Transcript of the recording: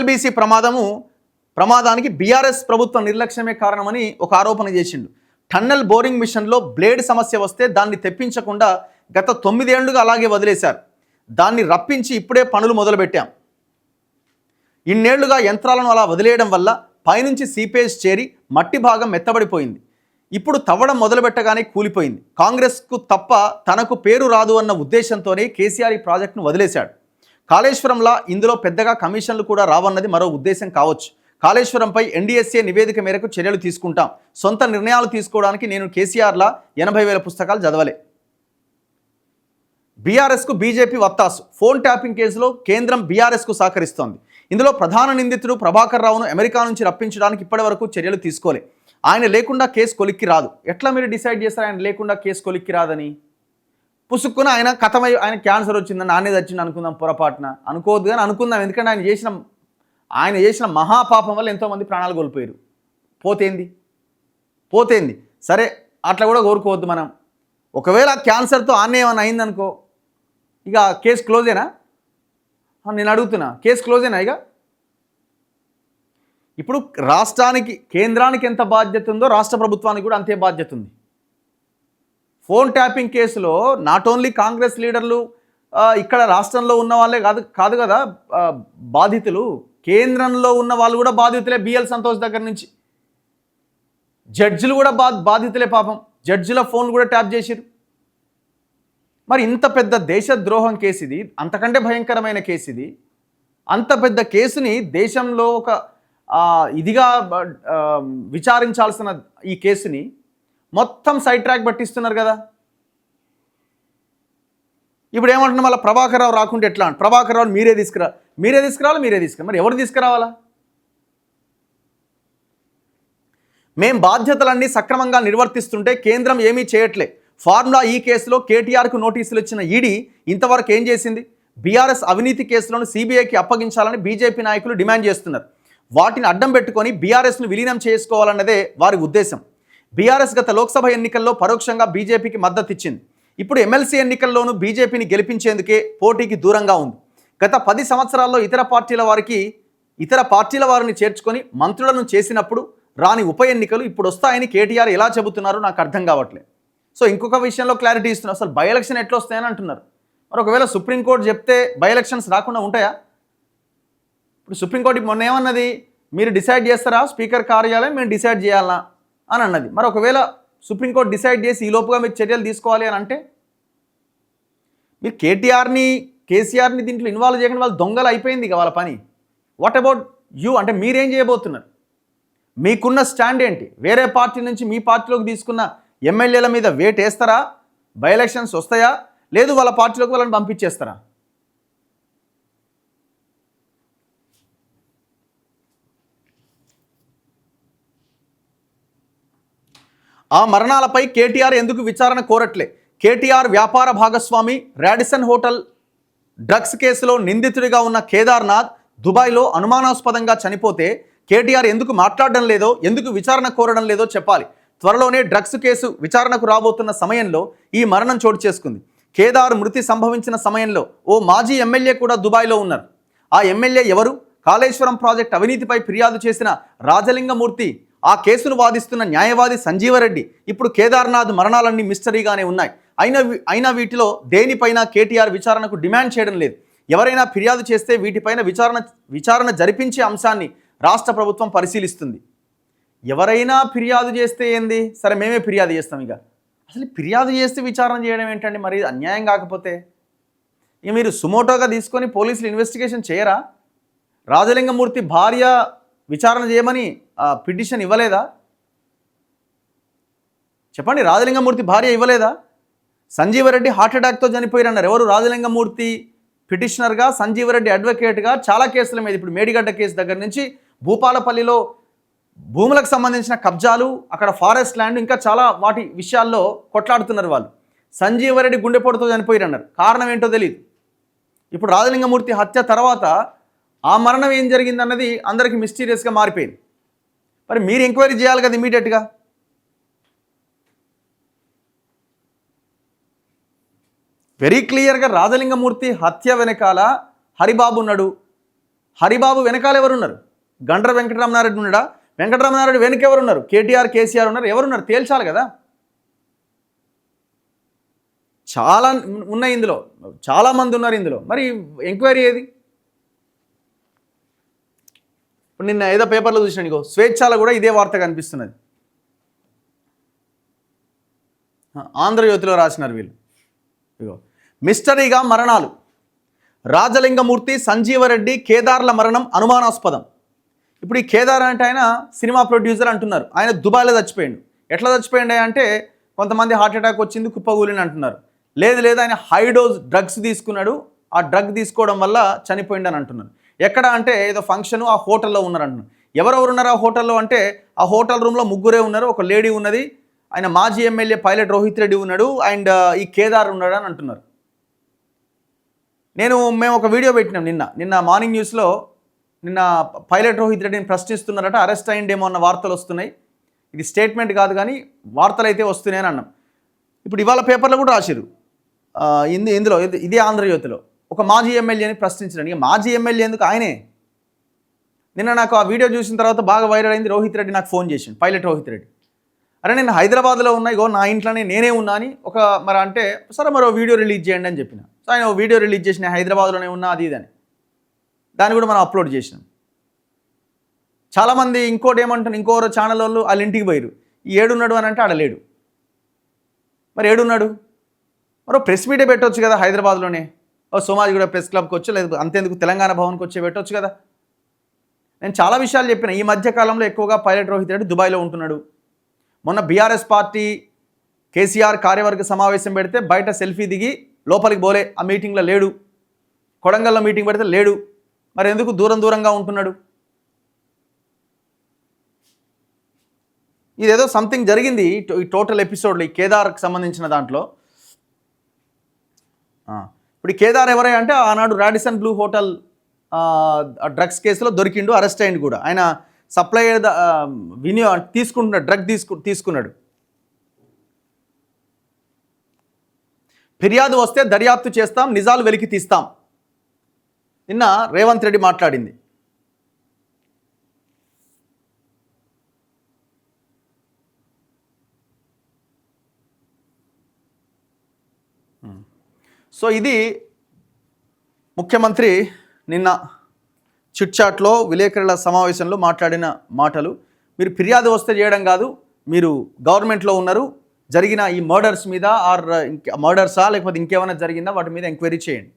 SLBC ప్రమాదానికి BRS ప్రభుత్వ నిర్లక్ష్యమే కారణమని ఒక ఆరోపణ చేసిండు. టన్నెల్ బోరింగ్ మిషన్లో బ్లేడ్ సమస్య వస్తే దాన్ని తెప్పించకుండా గత 9 ఏళ్లుగా అలాగే వదిలేశారు. దాన్ని రప్పించి ఇప్పుడే పనులు మొదలుపెట్టాం. ఇన్నేళ్లుగా యంత్రాలను అలా వదిలేయడం వల్ల పైనుంచి సీపేజ్ చేరి మట్టి భాగం మెత్తబడిపోయింది. ఇప్పుడు తవ్వడం మొదలుపెట్టగానే కూలిపోయింది. కాంగ్రెస్కు తప్ప తనకు పేరు రాదు అన్న ఉద్దేశంతోనే కేసీఆర్ ఈ ప్రాజెక్టును వదిలేశాడు. కాళేశ్వరంలా ఇందులో పెద్దగా కమిషన్లు కూడా రావన్నది మరో ఉద్దేశం కావచ్చు. కాళేశ్వరంపై ఎన్డీఎస్ఏ నివేదిక మేరకు చర్యలు తీసుకుంటాం. సొంత నిర్ణయాలు తీసుకోవడానికి నేను కేసీఆర్లా 80,000 పుస్తకాలు చదవలే. బీఆర్ఎస్కు బీజేపీ వత్తాసు. ఫోన్ ట్యాపింగ్ కేసులో కేంద్రం బీఆర్ఎస్కు సహకరిస్తోంది. ఇందులో ప్రధాన నిందితుడు ప్రభాకర్ రావును అమెరికా నుంచి రప్పించడానికి ఇప్పటివరకు చర్యలు తీసుకోలే. ఆయన లేకుండా కేసు కొలిక్కి రాదు. ఎట్లా మీరు డిసైడ్ చేస్తారు ఆయన లేకుండా కేసు కొలిక్కి రాదని? పుసుక్కున ఆయన కథమై ఆయన క్యాన్సర్ వచ్చిందని నానే వచ్చింది అనుకుందాం, పొరపాటున అనుకోవద్దు కానీ అనుకుందాం. ఎందుకంటే ఆయన చేసిన మహాపాపం వల్ల ఎంతోమంది ప్రాణాలు కోల్పోయారు. పోతేంది సరే, అట్లా కూడా కోరుకోవద్దు మనం. ఒకవేళ క్యాన్సర్తో ఆనే ఏమైనా అయిందనుకో, ఇక కేసు క్లోజేనా? నేను అడుగుతున్నా, కేసు క్లోజేనా? ఇక ఇప్పుడు కేంద్రానికి ఎంత బాధ్యత ఉందో రాష్ట్ర ప్రభుత్వానికి కూడా అంతే బాధ్యత ఉంది. ఫోన్ ట్యాపింగ్ కేసులో నాట్ ఓన్లీ కాంగ్రెస్ లీడర్లు ఇక్కడ రాష్ట్రంలో ఉన్న వాళ్ళే కాదు కదా బాధితులు, కేంద్రంలో ఉన్న వాళ్ళు కూడా బాధితులే. బిఎల్ సంతోష్ దగ్గర నుంచి జడ్జిలు కూడా బాధితులే పాపం. జడ్జిల ఫోన్ కూడా ట్యాప్ చేసిరు. మరి ఇంత పెద్ద దేశద్రోహం కేసు ఇది, అంతకంటే భయంకరమైన కేసు ఇది. అంత పెద్ద కేసుని దేశంలో ఒక ఇదిగా విచారించాల్సిన ఈ కేసుని మొత్తం సైడ్ ట్రాక్ పట్టిస్తున్నారు కదా. ఇప్పుడు ఏమంటున్నా మళ్ళీ ప్రభాకర్ రావు రాకుంటే ఎట్లా? ప్రభాకర్ రావు మీరే తీసుకురావాలి. మరి ఎవరు తీసుకురావాలా? మేం బాధ్యతలన్నీ సక్రమంగా నిర్వర్తిస్తుంటే కేంద్రం ఏమీ చేయట్లే. ఫార్ములా ఈ కేసులో కేటీఆర్కు నోటీసులు ఇచ్చిన ఈడీ ఇంతవరకు ఏం చేసింది? బీఆర్ఎస్ అవినీతి కేసులను సీబీఐకి అప్పగించాలని బీజేపీ నాయకులు డిమాండ్ చేస్తున్నారు. వాటిని అడ్డం పెట్టుకొని బీఆర్ఎస్ను విలీనం చేసుకోవాలన్నదే వారి ఉద్దేశం. బీఆర్ఎస్ గత లోక్సభ ఎన్నికల్లో పరోక్షంగా బీజేపీకి మద్దతు ఇచ్చింది. ఇప్పుడు ఎమ్మెల్సీ ఎన్నికల్లోనూ బీజేపీని గెలిపించేందుకే పోటీకి దూరంగా ఉంది. గత 10 సంవత్సరాల్లో ఇతర పార్టీల వారిని చేర్చుకొని మంత్రులను చేసినప్పుడు రాని ఉప ఎన్నికలు ఇప్పుడు వస్తాయని కేటీఆర్ ఎలా చెబుతున్నారో నాకు అర్థం కావట్లేదు. సో ఇంకొక విషయంలో క్లారిటీ ఇస్తున్నారు. అసలు బై ఎలక్షన్ ఎట్లా వస్తాయని అంటున్నారు. మరి ఒకవేళ సుప్రీంకోర్టు చెప్తే బై ఎలక్షన్స్ రాకుండా ఉంటాయా? ఇప్పుడు సుప్రీంకోర్టు మొన్న ఏమన్నది? మీరు డిసైడ్ చేస్తారా స్పీకర్ కార్యాలయం, మేము డిసైడ్ చేయాలనా అని అన్నది. మరి ఒకవేళ సుప్రీంకోర్టు డిసైడ్ చేసి ఈ లోపుగా మీరు చర్యలు తీసుకోవాలి అని అంటే మీరు కేసీఆర్ని దీంట్లో ఇన్వాల్వ్ చేయకుండా వాళ్ళు దొంగలు అయిపోయింది ఇక వాళ్ళ పని. What about you? అంటే మీరేం చేయబోతున్నారు? మీకున్న స్టాండ్ ఏంటి? వేరే పార్టీ నుంచి మీ పార్టీలోకి తీసుకున్న ఎమ్మెల్యేల మీద వేట్ వేస్తారా? బై ఎలక్షన్స్ వస్తాయా? లేదు వాళ్ళ పార్టీలోకి వాళ్ళని పంపించేస్తారా? ఆ మరణాలపై కేటీఆర్ ఎందుకు విచారణ కోరట్లే? కేటీఆర్ వ్యాపార భాగస్వామి రాడిసన్ హోటల్ డ్రగ్స్ కేసులో నిందితుడిగా ఉన్న కేదార్నాథ్ దుబాయ్లో అనుమానాస్పదంగా చనిపోతే కేటీఆర్ ఎందుకు మాట్లాడడం లేదో, ఎందుకు విచారణ కోరడం లేదో చెప్పాలి. త్వరలోనే డ్రగ్స్ కేసు విచారణకు రాబోతున్న సమయంలో ఈ మరణం చోటు చేసుకుంది. కేదార్ మృతి సంభవించిన సమయంలో ఓ మాజీ ఎమ్మెల్యే కూడా దుబాయ్లో ఉన్నారు. ఆ ఎమ్మెల్యే ఎవరు? కాళేశ్వరం ప్రాజెక్ట్ అవినీతిపై ఫిర్యాదు చేసిన రాజలింగమూర్తి. ఆ కేసును వాదిస్తున్న న్యాయవాది సంజీవరెడ్డి. ఇప్పుడు కేదార్నాథ్ మరణాలన్నీ మిస్టరీగానే ఉన్నాయి. అయినా వీటిలో దేనిపైన కేటీఆర్ విచారణకు డిమాండ్ చేయడం లేదు. ఎవరైనా ఫిర్యాదు చేస్తే వీటిపైన విచారణ జరిపించే అంశాన్ని రాష్ట్ర ప్రభుత్వం పరిశీలిస్తుంది. ఎవరైనా ఫిర్యాదు చేస్తే ఏంది? సరే మేమే ఫిర్యాదు చేస్తాం. ఇక అసలు ఫిర్యాదు చేస్తే విచారణ చేయడం ఏంటండి? మరి అన్యాయం కాకపోతే ఇక మీరు సుమోటోగా తీసుకొని పోలీసులు ఇన్వెస్టిగేషన్ చేయరా? రాజలింగమూర్తి భార్య విచారణ చేయమని పిటిషన్ ఇవ్వలేదా? చెప్పండి. రాజలింగమూర్తి భార్య ఇవ్వలేదా? సంజీవరెడ్డి హార్ట్ అటాక్తో చనిపోయారన్నారు. ఎవరు? రాజలింగమూర్తి పిటిషనర్గా, సంజీవరెడ్డి అడ్వకేట్గా చాలా కేసుల మీద, ఇప్పుడు మేడిగడ్డ కేసు దగ్గర నుంచి భూపాలపల్లిలో భూములకు సంబంధించిన కబ్జాలు, అక్కడ ఫారెస్ట్ ల్యాండ్, ఇంకా చాలా వాటి విషయాల్లో కొట్లాడుతున్నారు వాళ్ళు. సంజీవరెడ్డి గుండెపోటుతో చనిపోయారన్నారు. కారణం ఏంటో తెలియదు. ఇప్పుడు రాజలింగమూర్తి హత్య తర్వాత ఆ మరణం ఏం జరిగిందన్నది అందరికీ మిస్టీరియస్గా మారిపోయింది. మరి మీరు ఎంక్వైరీ చేయాలి కదా ఇమీడియట్గా. వెరీ క్లియర్గా రాజలింగమూర్తి హత్య వెనకాల హరిబాబు ఉన్నాడు. హరిబాబు వెనకాల ఎవరున్నారు? గండ్ర వెంకటరామనారెడ్డి ఉన్నాడా? వెంకటరామనారెడ్డి వెనక ఎవరున్నారు? కేటీఆర్, కేసీఆర్ ఉన్నారు. ఎవరున్నారు? తేల్చాలి కదా. చాలా ఉన్నాయి ఇందులో, చాలామంది ఉన్నారు ఇందులో. మరి ఎంక్వైరీ ఏది? ఇప్పుడు నిన్న ఏదో పేపర్లో చూసినా నీకో స్వేచ్ఛలో కూడా ఇదే వార్త కనిపిస్తున్నది. ఆంధ్రజ్యోతిలో రాసినారు వీళ్ళు. ఇగో మిస్టరీగా మరణాలు, రాజలింగమూర్తి, సంజీవరెడ్డి, కేదార్ల మరణం అనుమానాస్పదం. ఇప్పుడు ఈ కేదార్ అంటే ఆయన సినిమా ప్రొడ్యూసర్ అంటున్నారు. ఆయన దుబాయ్లో చచ్చిపోయాడు. ఎట్లా చచ్చిపోయింది అంటే కొంతమంది హార్ట్ అటాక్ వచ్చింది, కుప్పగూలిని అంటున్నారు. లేదు ఆయన హై డోస్ డ్రగ్స్ తీసుకున్నాడు, ఆ డ్రగ్ తీసుకోవడం వల్ల చనిపోయింది అని అంటున్నారు. ఎక్కడ అంటే ఏదో ఫంక్షన్, ఆ హోటల్లో ఉన్నారు అంటున్నారు. ఎవరెవరు ఉన్నారు ఆ హోటల్లో అంటే ఆ హోటల్ రూమ్లో ముగ్గురే ఉన్నారు. ఒక లేడీ ఉన్నది, ఆయన మాజీ ఎమ్మెల్యే పైలట్ రోహిత్ రెడ్డి ఉన్నాడు, అండ్ ఈ కేదార్ ఉన్నాడు అని అంటున్నారు. మేము ఒక వీడియో పెట్టినాం నిన్న మార్నింగ్ న్యూస్లో. నిన్న పైలట్ రోహిత్ రెడ్డిని ప్రశ్నిస్తున్నారట, అరెస్ట్ అయ్యిండేమో అన్న వార్తలు వస్తున్నాయి. ఇది స్టేట్మెంట్ కాదు కానీ వార్తలు అయితే వస్తున్నాయని అన్నాం. ఇప్పుడు ఇవాళ పేపర్లో కూడా రాసిరు. ఇందులో ఇదే ఆంధ్రజ్యోతిలో ఒక మాజీ ఎమ్మెల్యేని ప్రశ్నించడానికి. ఇక మాజీ ఎమ్మెల్యే ఎందుకు, ఆయనే. నిన్న నాకు ఆ వీడియో చూసిన తర్వాత బాగా వైరల్ అయింది. రోహిత్ రెడ్డి నాకు ఫోన్ చేసిండు, పైలట్ రోహిత్ రెడ్డి. అరే నేను హైదరాబాద్లో ఉన్నా, ఇగో నా ఇంట్లోనే నేనే ఉన్నా అని మరి అంటే సరే మరో వీడియో రిలీజ్ చేయండి అని చెప్పిన. సో ఆయన వీడియో రిలీజ్ చేసిన, హైదరాబాద్లోనే ఉన్నా అది ఇదని. దాన్ని కూడా మనం అప్లోడ్ చేసినాం. చాలామంది ఇంకోటి ఏమంటున్నారు, ఇంకోరు ఛానల్ వాళ్ళు వాళ్ళ ఇంటికి పోయారు. ఈ ఏడున్నాడు అని అంటే ఆడలేడు. మరి ఏడున్నాడు? మరో ప్రెస్ మీటే పెట్టవచ్చు కదా హైదరాబాద్లోనే. సోమాజిగూడ ప్రెస్ క్లబ్కి వచ్చి, లేదు అంతేందుకు తెలంగాణ భవన్కి వచ్చి పెట్టవచ్చు కదా. నేను చాలా విషయాలు చెప్పిన. ఈ మధ్యకాలంలో ఎక్కువగా పైలట్ రోహిత్ రెడ్డి దుబాయ్లో ఉంటున్నాడు. మొన్న బీఆర్ఎస్ పార్టీ కేసీఆర్ కార్యవర్గ సమావేశం పెడితే బయట సెల్ఫీ దిగి లోపలికి పోలే, ఆ మీటింగ్లో లేడు. కొడంగల్లో మీటింగ్ పెడితే లేడు. మరి ఎందుకు దూరంగా ఉంటున్నాడు? ఇదేదో సంథింగ్ జరిగింది ఈ టోటల్ ఎపిసోడ్లో, ఈ కేదార్కి సంబంధించిన దాంట్లో. ఇప్పుడు ఈ కేదార్ ఎవరై అంటే ఆనాడు రాడిసన్ బ్లూ హోటల్ డ్రగ్స్ కేసులో దొరికిండు, అరెస్ట్ అయ్యిండు కూడా. ఆయన సప్లయర్ తీసుకుంటున్నాడు, డ్రగ్ తీసుకున్నాడు. ఫిర్యాదు వస్తే దర్యాప్తు చేస్తాం, నిజాలు వెలికి తీస్తాం. నిన్న రేవంత్ రెడ్డి మాట్లాడింది. సో ఇది ముఖ్యమంత్రి నిన్న చిట్చాట్లో విలేకరుల సమావేశంలో మాట్లాడిన మాటలు. మీరు ఫిర్యాదు వస్తే చేయడం కాదు, మీరు గవర్నమెంట్లో ఉన్నారు, జరిగిన ఈ మర్డర్స్ మీద మర్డర్సా లేకపోతే ఇంకేమైనా జరిగిందా వాటి మీద ఎంక్వైరీ చేయండి.